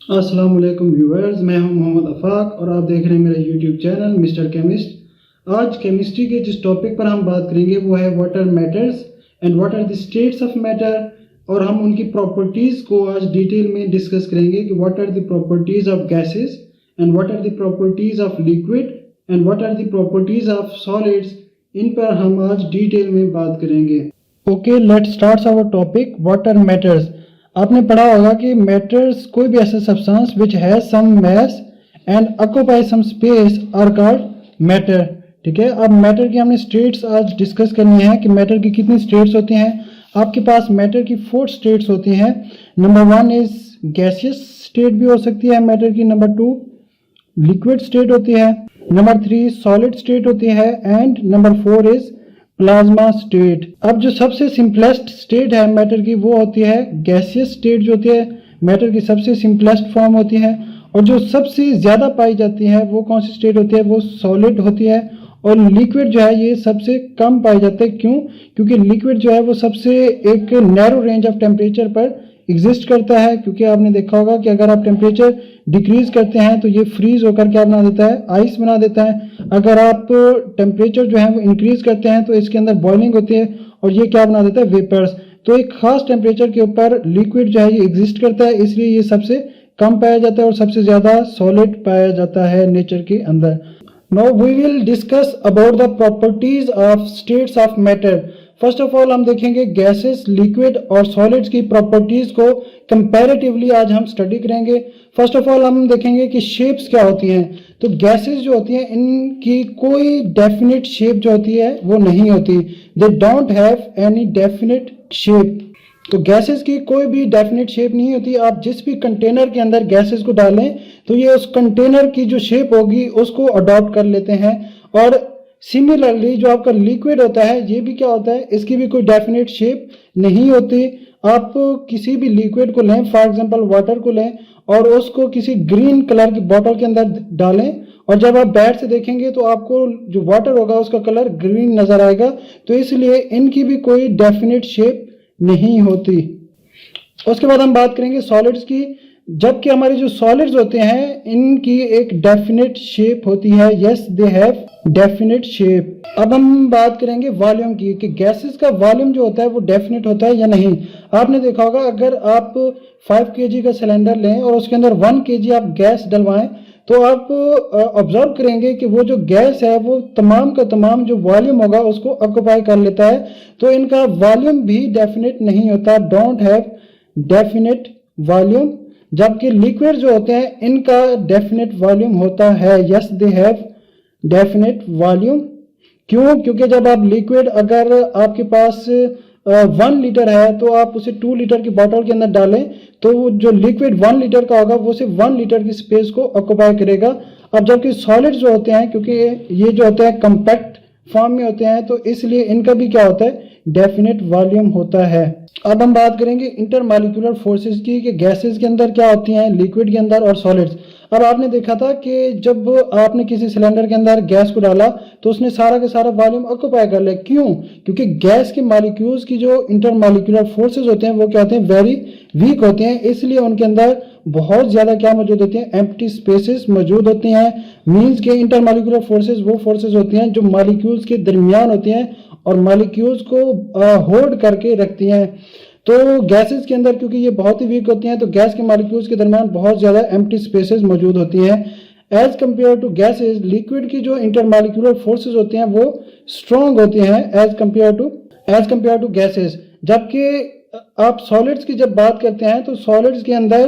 अस्सलाम वालेकुम व्यूअर्स, मैं हूं मोहम्मद अफाक और आप देख रहे हैं मेरा यूट्यूब चैनल मिस्टर केमिस्ट। आज केमिस्ट्री के जिस टॉपिक पर हम बात करेंगे वो है water matters and what are the states of matter, और हम उनकी प्रॉपर्टीज़ को आज डिटेल में डिस्कस करेंगे कि what are the properties of gases and what are the properties of liquid and what are the properties of solids. इन पर हम आज डिटेल में बात करेंगे। Okay, let's start our topic water matters. आपने पढ़ा होगा कि मैटर्स कोई भी ऐसा substance which has some mass and occupy some space are called matter. ठीक है, अब मैटर की हमने स्टेट्स आज डिस्कस करनी है कि मैटर की कितनी स्टेट्स होती हैं। आपके पास मैटर की 4 स्टेट्स होती हैं। नंबर 1 इज गैसियस स्टेट भी हो सकती है मैटर की, नंबर 2 लिक्विड स्टेट होती है, नंबर 3 सॉलिड स्टेट होती है and number 4 is plasma state. अब जो सबसे सिंपलेस्ट स्टेट है मैटर की वो होती है गैसियस स्टेट, जो होती है मैटर की सबसे सिंपलेस्ट फॉर्म होती है। और जो सबसे ज़्यादा पाई जाती है वो कौन सी स्टेट होती है, वो सॉलिड होती है। और लिक्विड जो है ये सबसे कम पाई जाते हैं। क्यों? क्योंकि लिक्विड जो है वो सबसे एक नैरो रेंज ऑफ टेम्परेचर पर एग्जिस्ट करता है। क्योंकि आपने देखा होगा कि अगर आप टेम्परेचर डिक्रीज करते हैं तो ये फ्रीज होकर क्या बना देता है, आइस बना देता है। अगर आप टेम्परेचर जो है वो इंक्रीज करते हैं तो इसके अंदर बॉइलिंग होती है और ये क्या बना देता है, वेपर्स। तो एक खास टेम्परेचर के ऊपर लिक्विड जो है ये एग्जिस्ट करता है, इसलिए ये सबसे कम पाया जाता है और सबसे ज्यादा सॉलिड पाया जाता है नेचर के अंदर। Now we will discuss about the properties of states of matter. First of all हम देखेंगे गैसेस, लिक्विड और सॉलिड्स की प्रॉपर्टीज को कंपैरेटिवली आज हम स्टडी करेंगे। फर्स्ट ऑफ ऑल हम देखेंगे कि शेप्स क्या होती हैं। तो गैसेस जो होती हैं इनकी कोई डेफिनेट शेप जो होती है वो नहीं होती। They don't have any definite shape. तो गैसेस की कोई भी डेफिनेट शेप नहीं होती। आप जिस भी कंटेनर के अंदर गैसेस को डालें तो ये उस कंटेनर की जो शेप होगी उसको अडॉप्ट कर लेते हैं। और सिमिलरली जो आपका लिक्विड होता है ये भी क्या होता है, इसकी भी कोई डेफिनेट शेप नहीं होती। आप किसी भी लिक्विड को लें, फॉर एग्जांपल वाटर को लें और उसको किसी ग्रीन कलर की बोतल के अंदर डालें और जब आप बैठ से देखेंगे तो आपको जो वाटर होगा उसका कलर ग्रीन नजर आएगा। तो इसलिए इनकी भी कोई डेफिनेट शेप नहीं होती। उसके बाद हम बात करेंगे सॉलिड्स की। जबकि हमारे जो सॉलिड्स होते हैं इनकी एक डेफिनेट शेप होती है। Yes, they have definite shape. अब हम बात करेंगे वॉल्यूम की कि गैसेस का वॉल्यूम जो होता है वो डेफिनेट होता है या नहीं। आपने देखा होगा अगर आप 5 kg का सिलेंडर लें और उसके अंदर 1 kg आप गैस डलवाएं तो आप ऑब्जर्व करेंगे कि वो जो गैस है वो तमाम का तमाम जो वॉल्यूम होगा उसको ऑक्यूपाई कर लेता है। तो इनका वॉल्यूम भी डेफिनेट नहीं होता, डोंट हैव डेफिनेट वॉल्यूम। जबकि लिक्विड जो होते हैं इनका डेफिनेट वॉल्यूम होता है। Yes, they have definite volume. क्यों? क्योंकि जब आप लिक्विड, अगर आपके पास 1 लीटर है तो आप उसे 2 लीटर की बोतल के अंदर डालें तो जो लिक्विड 1 लीटर का होगा वो सिर्फ 1 लीटर की स्पेस को ऑक्यूपाई करेगा। अब जबकि सॉलिड जो होते हैं, क्योंकि ये जो होते हैं कंपैक्ट फॉर्म में होते हैं तो इसलिए इनका भी क्या होता है, डेफिनेट वॉल्यूम होता है। अब हम बात करेंगे इंटरमॉलिक्यूलर फोर्सेस की कि गैसेस के अंदर क्या होती हैं, लिक्विड के अंदर और सॉलिड्स। अब आपने देखा था कि जब आपने किसी सिलेंडर के अंदर गैस को डाला तो उसने सारा का सारा वॉल्यूम ऑक्यूपाई कर लिया। क्यों? क्योंकि गैस के मॉलिक्यूल्स की जो इंटरमॉलिक्यूलर फोर्सेस होते हैं वो क्या होते हैं, वेरी वीक होते हैं। इसलिए उनके अंदर बहुत ज्यादा क्या मौजूद होती हैं, एम्प्टी स्पेसेस मौजूद होती हैं। मींस के इंटरमॉलिक्यूलर फोर्सेस वो फोर्सेस होती हैं जो मॉलिक्यूल्स के दरमियान होती हैं और मॉलिक्यूल्स को होल्ड करके रखती हैं। तो गैसेस के अंदर क्योंकि ये बहुत ही वीक होती हैं तो गैस के मॉलिक्यूल्स के दरमियान बहुत ज्यादा एम्प्टी स्पेसेस मौजूद होती हैं। As compare to gases, liquid की जो इंटरमॉलिक्यूलर फोर्सेस होती हैं वो स्ट्रॉन्ग होती हैं एज कंपेयर टू गैसेस। जबकि आप सॉलिड्स की जब बात करते हैं तो सॉलिड्स के अंदर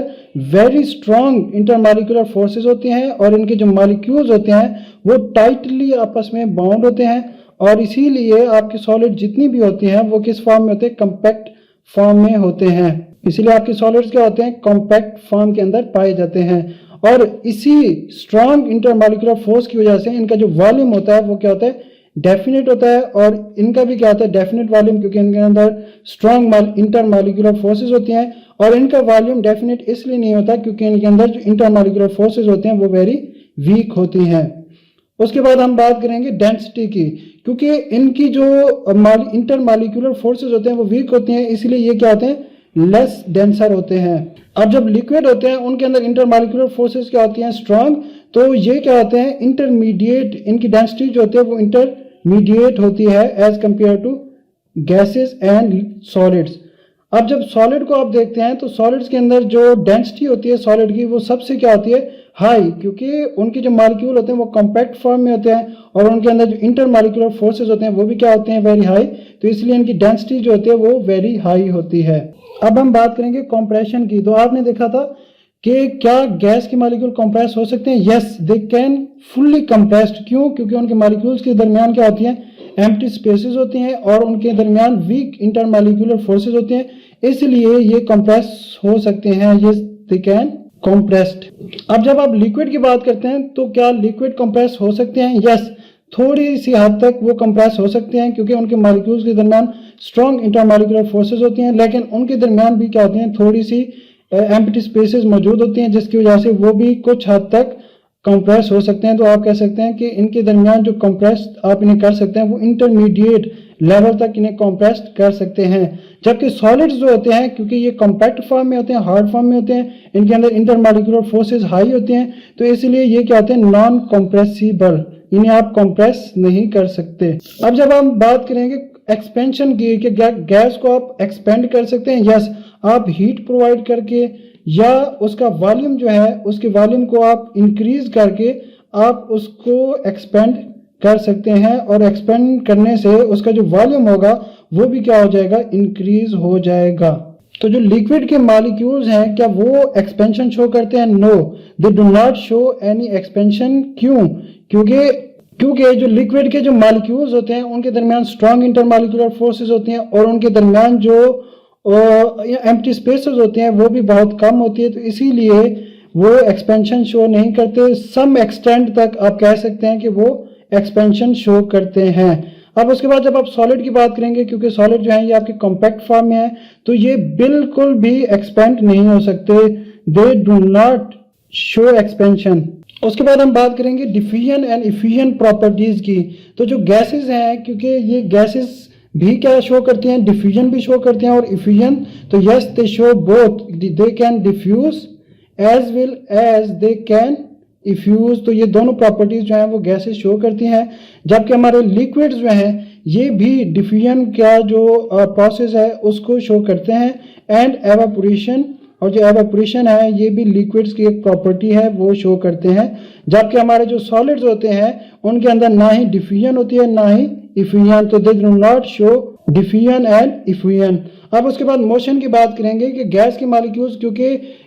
वेरी स्ट्रॉन्ग इंटरमॉलिक्यूलर फोर्सेस होती हैं और इनके जो मॉलिक्यूल्स होते हैं वो टाइटली आपस में बाउंड होते हैं। और इसीलिए आपकी सॉलिड जितनी भी होती हैं वो किस फॉर्म में होते हैं, कंपैक्ट फॉर्म में होते हैं। इसीलिए आपके सॉलिड्स क्या होते हैं, कॉम्पैक्ट फॉर्म के अंदर पाए जाते हैं। और इसी स्ट्रॉन्ग इंटरमॉलिक्यूलर फोर्स की वजह से इनका जो वॉल्यूम होता है वो क्या होता है, डेफिनेट होता है। और इनका भी क्या होता है, डेफिनेट वॉल्यूम, क्योंकि इनके अंदर स्ट्रॉन्ग इंटरमॉलिक्यूलर फोर्सेस होती हैं। और इनका वॉल्यूम डेफिनेट इसलिए नहीं होता क्योंकि इनके अंदर जो इंटरमॉलिक्यूलर फोर्सेस होते हैं वो वेरी वीक होती हैं। उसके बाद हम बात करेंगे डेंसिटी की, क्योंकि इनकी जो इंटरमॉलिक्यूलर फोर्सेस होते हैं वो वीक होती हैं, इसलिए ये क्या होते हैं, लेस डेंसर होते हैं। अब जब लिक्विड होते हैं उनके अंदर इंटरमॉलिक्यूलर फोर्सेस क्या होती हैं, स्ट्रांग, तो ये क्या होते हैं, इंटरमीडिएट, इनकी डेंसिटी जो होती है वो इंटरमीडिएट होती है as compare to gases and solids. अब जब सॉलिड को आप देखते हैं तो सॉलिड्स के अंदर जो डेंसिटी होती है सॉलिड की वो सबसे क्या होती है, हाई, क्योंकि उनके जो मॉलिक्यूल होते हैं वो कॉम्पैक्ट फॉर्म में होते हैं और उनके अंदर जो इंटरमॉलिक्यूलर फोर्सेस होते हैं वो भी क्या होते हैं, वेरी हाई, तो इसलिए इनकी डेंसिटी जो होती है वो वेरी हाई होती है। अब हम बात करेंगे कंप्रेशन की। तो आपने देखा था कि क्या गैस के मॉलिक्यूल कंप्रेस हो सकते हैं, yes they can fully compressed. क्यों? क्योंकि उनके मॉलिक्यूल्स के दरमियान क्या होती हैं, एम्प्टी स्पेसेस होती हैं और उनके दरमियान वीक इंटरमॉलिक्यूलर फोर्सेस होते हैं, इसलिए ये कंप्रेस हो सकते हैं, यस दे कैन कंप्रेस्ड। अब जब आप लिक्विड की बात करते हैं तो क्या लिक्विड कंप्रेस हो सकते हैं, यस थोड़ी सी हद तक वो कंप्रेस हो सकते हैं क्योंकि उनके मॉलिक्यूल्स के दरमियान स्ट्रॉन्ग इंटरमॉलिक्यूलर फोर्सेस होती हैं, लेकिन उनके दरमियान भी क्या होती हैं, थोड़ी सी एम्प्टी स्पेसेस मौजूद होती हैं जिसकी वजह से वो भी कुछ हद तक कंप्रेस हो सकते हैं। तो आप कह सकते हैं कि इनके दरमियान जो कंप्रेस आप इन्हें कर सकते हैं वो इंटरमीडिएट लेवल तक इन्हें कंप्रेस कर सकते हैं। जबकि सॉलिड्स जो होते हैं, क्योंकि ये कॉम्पैक्ट फॉर्म में होते हैं, हार्ड फॉर्म में होते हैं, इनके अंदर इंटरमॉलिक्यूलर फोर्सेस हाई होते हैं, तो इसलिए ये क्या होते हैं, नॉन कंप्रेसिबल, इन्हें आप कंप्रेस नहीं कर सकते। अब जब हम बात करेंगे एक्सपेंशन की कि गैस को आप एक्सपेंड कर सकते हैं, यस आप हीट प्रोवाइड करके या उसका वॉल्यूम जो है उसके वॉल्यूम को आप इंक्रीज करके आप उसको एक्सपेंड कर सकते हैं और एक्सपेंड करने से उसका जो वॉल्यूम होगा वो भी क्या हो जाएगा, इंक्रीज हो जाएगा। तो जो लिक्विड के मॉलिक्यूल्स हैं क्या वो एक्सपेंशन शो करते हैं, no they do not show any expansion. क्यों? क्योंकि जो लिक्विड के जो मॉलिक्यूल्स होते हैं उनके दरमियान स्ट्रॉन्ग इंटरमॉलिक्यूलर फोर्सेस होती हैं और उनके दरमियान जो एम्प्टी स्पेसेस होते हैं वो भी बहुत कम होती है, तो इसीलिए वो एक्सपेंशन शो नहीं करते। सम एक्सटेंट तक आप कह सकते हैं कि वो एक्सपेंशन शो करते हैं। अब उसके बाद जब आप सॉलिड की बात करेंगे, क्योंकि सॉलिड जो है ये आपके कॉम्पैक्ट फॉर्म में है, तो ये बिल्कुल भी एक्सपेंड नहीं हो सकते, दे डू नॉट शो एक्सपेंशन। उसके बाद हम बात करेंगे डिफ्यूजन एंड इफ्यूजन प्रॉपर्टीज की। तो जो गैसेस हैं, क्योंकि ये गैसेस भी क्या शो करती हैं, डिफ्यूजन भी शो करते हैं और इफ्यूजन, तो yes they show both, they can diffuse as well as they can effuse. तो ये दोनों प्रॉपर्टीज जो हैं वो गैसेस शो करती हैं। जबकि हमारे लिक्विड्स जो हैं ये भी डिफ्यूजन का जो प्रोसेस है उसको शो करते हैं एंड एवापोरेशन, और जो एवापोरेशन है ये भी लिक्विड्स की एक प्रॉपर्टी है, वो शो करते हैं। जबकि हमारे जो सॉलिड्स होते हैं उनके अंदर ना ही डिफ्यूजन होती है ना ही इफ्यूजन, तो दे do not show diffusion and effusion. अब उसके बाद मोशन की बात करेंगे कि गैस के मॉलिक्यूल्स, क्योंकि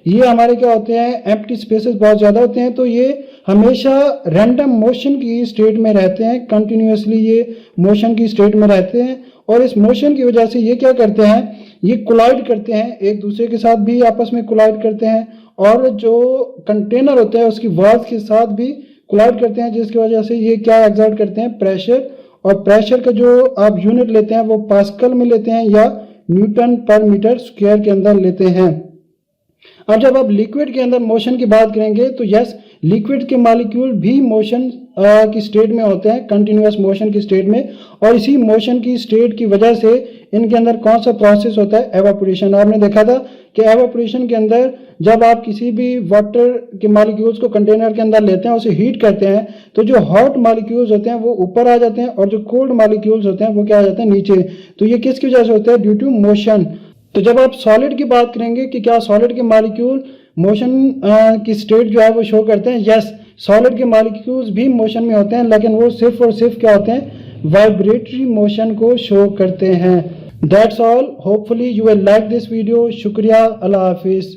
ये हमारे क्या होते हैं, एम्प्टी स्पेसेस बहुत ज़्यादा होते हैं, तो ये हमेशा रैंडम मोशन की स्टेट में रहते हैं, कंटिन्यूसली ये मोशन की स्टेट में रहते हैं और इस मोशन की वजह से ये क्या करते हैं, ये कोलाइड करते हैं, एक दूसरे के साथ भी आपस में कोलाइड करते हैं और जो कंटेनर होता है उसकी वॉल्स के साथ भी कोलाइड करते हैं, जिसकी वजह से ये क्या एग्जर्ट करते हैं, प्रेशर। और प्रेशर का जो आप यूनिट लेते हैं वो पास्कल में लेते हैं या न्यूटन पर मीटर स्क्वायर के अंदर लेते हैं। अब जब आप लिक्विड के अंदर मोशन की बात करेंगे तो यस लिक्विड के मॉलिक्यूल भी मोशन की स्टेट में होते हैं, कंटिन्यूअस मोशन की स्टेट में, और इसी मोशन की स्टेट की वजह से इनके अंदर कौन सा प्रोसेस होता है, एवापोरेशन। आपने देखा था कि एवापोरेशन के अंदर जब आप किसी भी वाटर के मॉलिक्यूल्स को कंटेनर के अंदर लेते हैं, उसे हीट करते हैं, तो जो हॉट मॉलिक्यूल्स होते हैं वो ऊपर आ जाते हैं और जो कोल्ड मॉलिक्यूल्स होते हैं वो क्या आ जाते हैं, नीचे। तो ये किसकी वजह से होता है, ड्यू टू मोशन। तो जब आप सॉलिड की बात करेंगे कि क्या सॉलिड के मॉलिक्यूल मोशन की स्टेट जो है वो शो करते हैं, यस सॉलिड के मॉलिक्यूल्स भी मोशन में होते हैं, लेकिन वो सिर्फ और सिर्फ क्या होते हैं, वाइब्रेटरी मोशन को शो करते हैं। That's all, hopefully you will like this video. शुक्रिया, अल्लाह हाफिज।